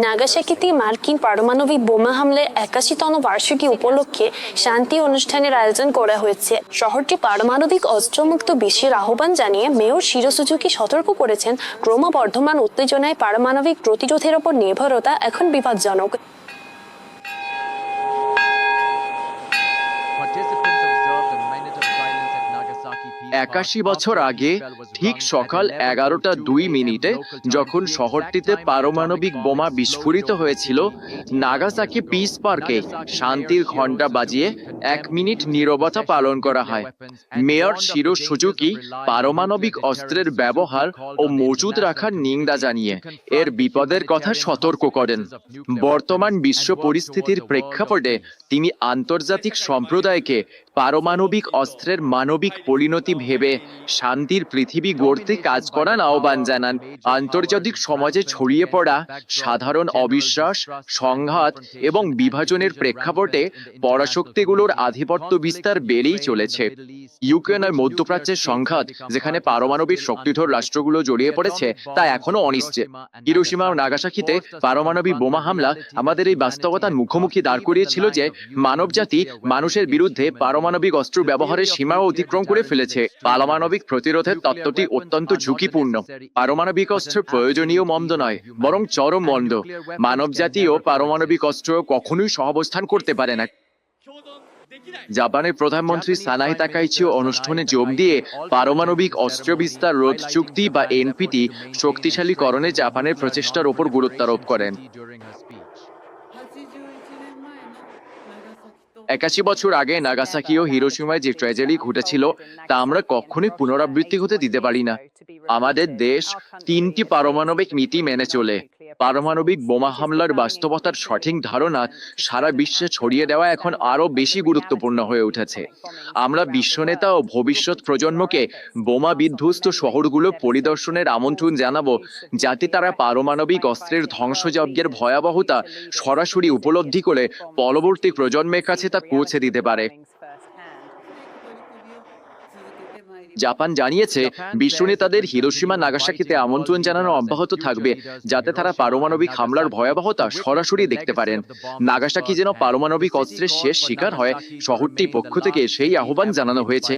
নাগাসাকিতে মার্কিন পারমাণবিক বোমা হামলার ৮১তম বার্ষিকী উপলক্ষে শান্তি অনুষ্ঠানের আয়োজন করা হয়েছে। শহরটি পারমাণবিক অস্ত্রমুক্ত বিশ্বের আহ্বান জানিয়ে মেয়র শিরো সুজুকি সতর্ক করেছেন, ক্রমবর্ধমান উত্তেজনায় পারমাণবিক প্রতিরোধের ওপর নির্ভরতা এখন বিপজ্জনক। একাশি বছর আগে ঠিক সকাল ১১টা ২ মিনিটে যখন শহরটিতে পারমাণবিক বোমা বিস্ফোরিত হয়েছিল, নাগাসাকি পিস পার্কে শান্তির ঘণ্টা বাজিয়ে ১ মিনিট নীরবতা পালন করা হয়। মেয়র শিরো সুজুকি পারমাণবিক অস্ত্রের ব্যবহার ও মজুদ রাখার নিন্দা জানিয়ে এর বিপদের কথা সতর্ক করেন। বর্তমান বিশ্ব পরিস্থিতির প্রেক্ষাপটে তিনি আন্তর্জাতিক সম্প্রদায়কে পারমাণবিক অস্ত্রের মানবিক পরিণতি ভেবে শান্তির পৃথিবী গড়তে কাজ করার আহ্বান জানান। আন্তর্জাতিক সমাজে ছড়িয়ে পড়া সাধারণ অবিশ্বাস, সংঘাত এবং বিভাজনের প্রেক্ষাপটে পরাশক্তিগুলোর আধিপত্য বিস্তার বেড়েই চলেছে। ইউক্রেন আর মধ্যপ্রাচ্যের সংঘাত, যেখানে পারমাণবিক শক্তিধর রাষ্ট্রগুলো জড়িয়ে পড়েছে, তা এখনো অনিশ্চিত। হিরোশিমা ও নাগাসাকিতে পারমাণবিক বোমা হামলা আমাদের এই বাস্তবতার মুখোমুখি দাঁড় করিয়েছিল যে মানবজাতি মানুষের বিরুদ্ধে পারমাণবিক অস্ত্র ব্যবহারের সীমা অতিক্রম করে ফেলেছে। পারমাণবিক প্রতিরোধের তত্ত্বটি অত্যন্ত ঝুঁকিপূর্ণ। পারমাণবিক অস্ত্র প্রয়োজনীয় মন্দ নয়, বরং চরম মন্দ। মানবজাতিও পারমাণবিক অস্ত্র কখনোই সহাবস্থান করতে পারে না। জাপানের প্রধানমন্ত্রী সানাই তাকাইচিও অনুষ্ঠানে যোগ দিয়ে পারমাণবিক অস্ত্র বিস্তার রোধ চুক্তি বা এনপিটি শক্তিশালীকরণে জাপানের প্রচেষ্টার উপর গুরুত্ব আরোপ করেন। ৮১ বছর আগে নাগাসাকি ও হিরোশিমায় যে ট্র্যাজেডি ঘটেছিল তা আমরা কখনোই পুনরাবৃত্তি হতে দিতে পারি না। আমাদের দেশ ৩টি পারমাণবিক নীতি মেনে চলে। পারমাণবিক বোমা হামলার বাস্তবতার সঠিক ধারণা সারা বিশ্বে ছড়িয়ে দেওয়া এখন আরো বেশি গুরুত্বপূর্ণ হয়ে উঠেছে। আমরা বিশ্বনেতা ও ভবিষ্যৎ প্রজন্মকে বোমা বিধ্বস্ত শহরগুলো পরিদর্শনের আমন্ত্রণ জানাবো, যাতে তারা পারমাণবিক অস্ত্রের ধ্বংসযজ্ঞের ভয়াবহতা সরাসরি উপলব্ধি করে পরবর্তী প্রজন্মের কাছে তা পৌঁছে দিতে পারে। জাপান জানিয়েছে বিশ্বনেতাদের হিরোশিমা নাগাসাকিতে আমন্ত্রণ জানানো অব্যাহত থাকবে, যাতে তারা পারমাণবিক হামলার ভয়াবহতা সরাসরি দেখতে পারেন। নাগাসাকি যেন পারমাণবিক অস্ত্রের শেষ শিকার হয়, শহরটির পক্ষ থেকে সেই আহ্বান জানানো হয়েছে।